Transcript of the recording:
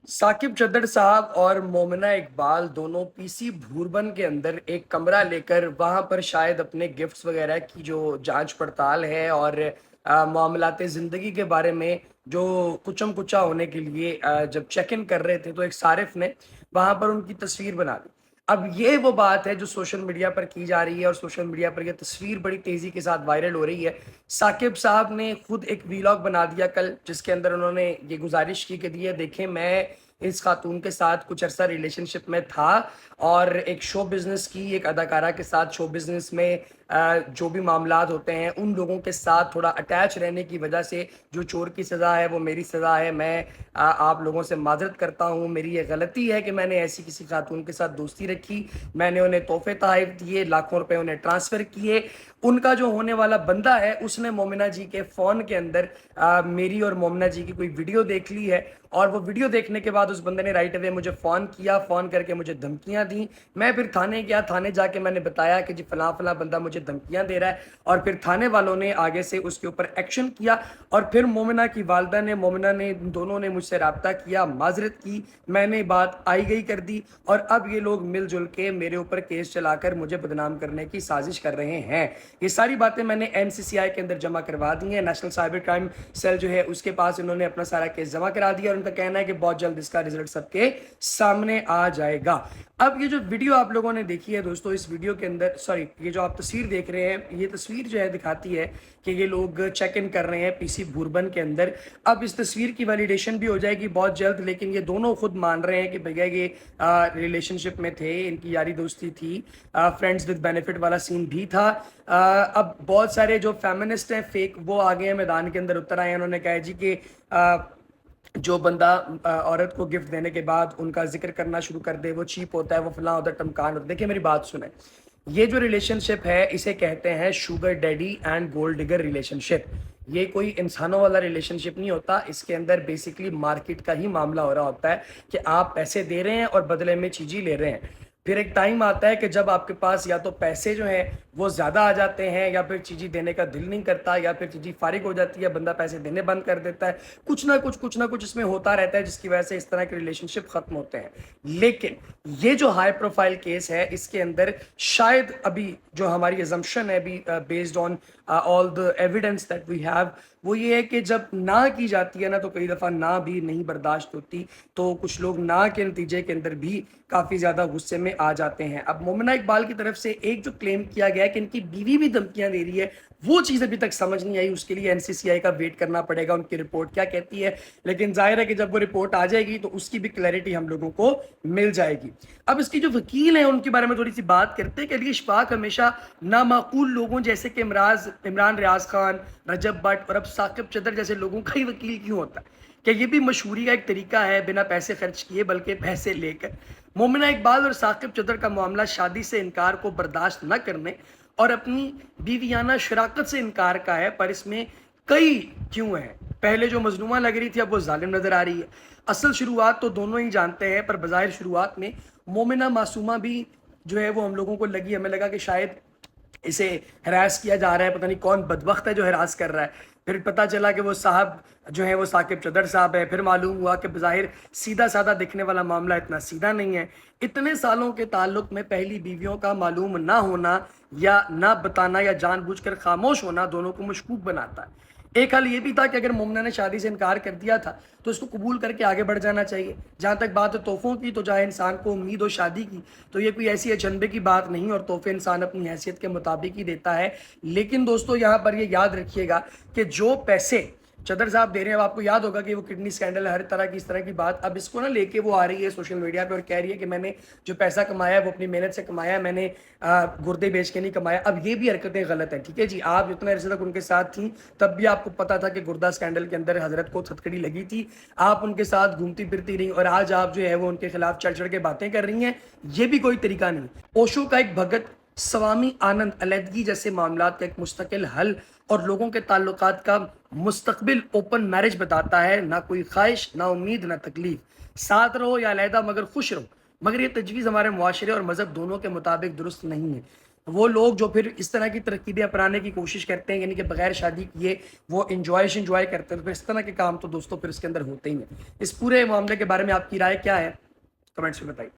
साकिब चद्दर साहब और मोमिना इकबाल दोनों पीसी भूरबन के अंदर एक कमरा लेकर वहां पर शायद अपने गिफ्ट्स वगैरह की जो जांच पड़ताल है और मामलाते ज़िंदगी के बारे में जो कुचम कुचा होने के लिए जब चेक इन कर रहे थे तो एक सारिफ ने वहां पर उनकी तस्वीर बना दी। अब ये वो बात है जो सोशल मीडिया पर की जा रही है और सोशल मीडिया पर ये तस्वीर बड़ी तेजी के साथ वायरल हो रही है। साकिब साहब ने खुद एक वीलॉग बना दिया कल, जिसके अंदर उन्होंने ये गुजारिश की कि दिए देखें, मैं इस खातून के साथ कुछ अरसा रिलेशनशिप में था और एक शो बिजनेस की एक अदाकारा के साथ शो बिजनेस में जो भी मामलात होते हैं उन लोगों के साथ थोड़ा अटैच रहने की वजह से जो चोर की सज़ा है वो मेरी सज़ा है। मैं आप लोगों से माजरत करता हूँ, मेरी ये गलती है कि मैंने ऐसी किसी खातून के साथ दोस्ती रखी। मैंने उन्हें तोहफे तहफ़ दिए, लाखों रुपए उन्हें ट्रांसफ़र किए। उनका जो होने वाला बंदा है उसने मोमिना जी के फ़ोन के अंदर मेरी और मोमिना जी की कोई वीडियो देख ली है और वो वीडियो देखने के बाद उस बंदे ने राइट अवे मुझे फ़ोन किया, फ़ोन करके मुझे धमकियां दी। मैं फिर थाने गया, थाने जाके मैंने बताया कि जी फलां फलां बंदा मुझे धमकियां दे रहा है और फिर थाने वालों ने आगे से उसके ऊपर एक्शन किया और फिर मोमिना की वालदा ने, मोमिना ने, दोनों ने मुझसे रब्ता किया, माजरत की, मैंने बात आई गई कर दी और अब ये लोग मिलजुल के मेरे ऊपर केस चलाकर मुझे बदनाम करने की साजिश कर रहे हैं। ये सारी बातें मैंने एनसीसीआई के अंदर जमा करवा दी हैं। नेशनल साइबर क्राइम सेल जो है उसके पास इन्होंने अपना सारा केस जमा करा दिया और उनका कहना है कि बहुत जल्द इसका रिजल्ट सबके सामने आ जाएगा। अब ये जो वीडियो आप लोगों ने देखी है दोस्तों, इस वीडियो के अंदर ये जो आप तस्वीर देख रहे हैं, ये तस्वीर जो है दिखाती है कि ये लोग चेक इन कर रहे हैं पीसी भूरबन के अंदर। अब इस तस्वीर की वैलिडेशन भी हो जाएगी बहुत जल्द, लेकिन ये दोनों खुद मान रहे हैं कि भैया ये रिलेशनशिप में थे, इनकी यारी दोस्ती थी, फ्रेंड्स विद बेनिफिट वाला सीन भी था। अब बहुत सारे जो फेमिनिस्ट हैं फेक, वो आ गए हैं मैदान के अंदर, उतर आए हैं। उन्होंने कहा जी कि जो बंदा औरत को गिफ्ट देने के बाद उनका जिक्र करना शुरू कर दे वो चीप होता है, वो फलां होता है, टमकान होता है। देखिए मेरी बात सुने, ये जो रिलेशनशिप है इसे कहते हैं sugar daddy and gold digger relationship. ये कोई इंसानों वाला रिलेशनशिप नहीं होता, इसके अंदर बेसिकली मार्केट का ही मामला हो रहा होता है कि आप पैसे दे रहे हैं और बदले में चीज़ें ले रहे हैं। फिर एक टाइम आता है कि जब आपके पास या तो पैसे जो हैं वो ज़्यादा आ जाते हैं या फिर चीज़ें देने का दिल नहीं करता या फिर चीज़ें फारिग हो जाती है, बंदा पैसे देने बंद कर देता है। कुछ ना कुछ इसमें होता रहता है जिसकी वजह से इस तरह के रिलेशनशिप ख़त्म होते हैं। लेकिन ये जो हाई प्रोफाइल केस है इसके अंदर शायद अभी जो हमारी अजम्पशन है अभी based on all the evidence that we have, वो ये है कि जब ना की जाती है ना तो कई दफ़ा ना भी नहीं बर्दाश्त होती, तो कुछ लोग ना के नतीजे के अंदर भी काफ़ी ज़्यादा गुस्से में आ जाते हैं। अब मोमिना इकबाल की तरफ से एक जो क्लेम किया गया है कि इनकी बीवी भी धमकियां दे रही है, वो चीज़ अभी तक समझ नहीं आई। उसके लिए एनसीसीआई का वेट करना पड़ेगा, उनकी रिपोर्ट क्या कहती है। लेकिन जाहिर है कि जब वो रिपोर्ट आ जाएगी तो उसकी भी क्लैरिटी हम लोगों को मिल जाएगी। अब इसकी जो वकील हैं उनके बारे में थोड़ी सी बात करते हैं कि अली इशफाक हमेशा नामाकूल लोगों जैसे कि इमरान रियाज खान, रजब भट्ट और अब साकिब चद्दर जैसे लोगों का ही वकील क्यों होता है? क्या ये भी मशहूरी का एक तरीका है, बिना पैसे खर्च किए बल्कि पैसे लेकर? मोमिना इकबाल और साकिब चद्दर का मामला शादी से इनकार को बर्दाश्त न करने और अपनी बीवियाना शराकत से इनकार का है, पर इसमें कई क्यों है। पहले जो मजलूमा लग रही थी अब वो जालिम नजर आ रही है। असल शुरुआत तो दोनों ही जानते हैं, पर बज़ाहिर शुरुआत में मोमिना मासूमा भी जो है वो हम लोगों को लगी, हमें लगा कि शायद इसे हरास किया जा रहा है, पता नहीं कौन बदबख्त है जो हरास कर रहा है। फिर पता चला कि वो साहब जो है वो साकिब चद्दर साहब है। फिर मालूम हुआ कि बज़ाहिर सीधा साधा दिखने वाला मामला इतना सीधा नहीं है। इतने सालों के ताल्लुक में पहली बीवियों का मालूम ना होना या ना बताना या जानबूझकर खामोश होना दोनों को मशकूक बनाता है। एक हाल ये भी था कि अगर मोमिना ने शादी से इनकार कर दिया था तो इसको कबूल करके आगे बढ़ जाना चाहिए। जहाँ तक बात है तोहफों की, तो जहाँ इंसान को उम्मीद हो शादी की, तो ये कोई ऐसी अचंभे की बात नहीं और तोहफे इंसान अपनी हैसियत के मुताबिक ही देता है। लेकिन दोस्तों यहाँ पर ये याद रखिएगा कि जो पैसे चदर साहब दे रहे हैं, अब आपको याद होगा कि वो किडनी स्कैंडल है, हर तरह की इस तरह की बात, अब इसको ना लेके वो आ रही है सोशल मीडिया पे और कह रही है कि मैंने जो पैसा कमाया है वो अपनी मेहनत से कमाया है, मैंने गुर्दे बेच के नहीं कमाया। अब ये भी हरकतें गलत हैं, ठीक है जी। आप जितने अरसे तक उनके साथ थी तब भी आपको पता था कि गुर्दा स्कैंडल के अंदर हजरत को हथकड़ी लगी थी, आप उनके साथ घूमती फिरती रही और आज आप जो है वो उनके खिलाफ चढ़ चढ़ के बातें कर रही हैं। ये भी कोई तरीका नहीं। ओशो का एक भगत स्वामी आनंद अलहदगी जैसे मामलात का एक मुस्तकिल हल और लोगों के ताल्लुकात का मुस्तकबिल ओपन मैरिज बताता है। ना कोई ख्वाहिश, ना उम्मीद, ना तकलीफ, साथ रहो या अलहदा मगर खुश रहो। मगर ये तजवीज़ हमारे मुआशरे और मज़हब दोनों के मुताबिक दुरुस्त नहीं है। وہ لوگ جو پھر اس طرح کی ترکیبیں اپنانے کی کوشش کرتے ہیں، یعنی کہ بغیر شادی کیے وہ انجوائے کرتے ہیں، تو پھر اس طرح کے کام تو دوستوں پھر اس کے اندر ہوتے ہی ہیں۔ اس پورے معاملے کے بارے میں آپ کی رائے کیا ہے؟ کمنٹس میں بتائیے۔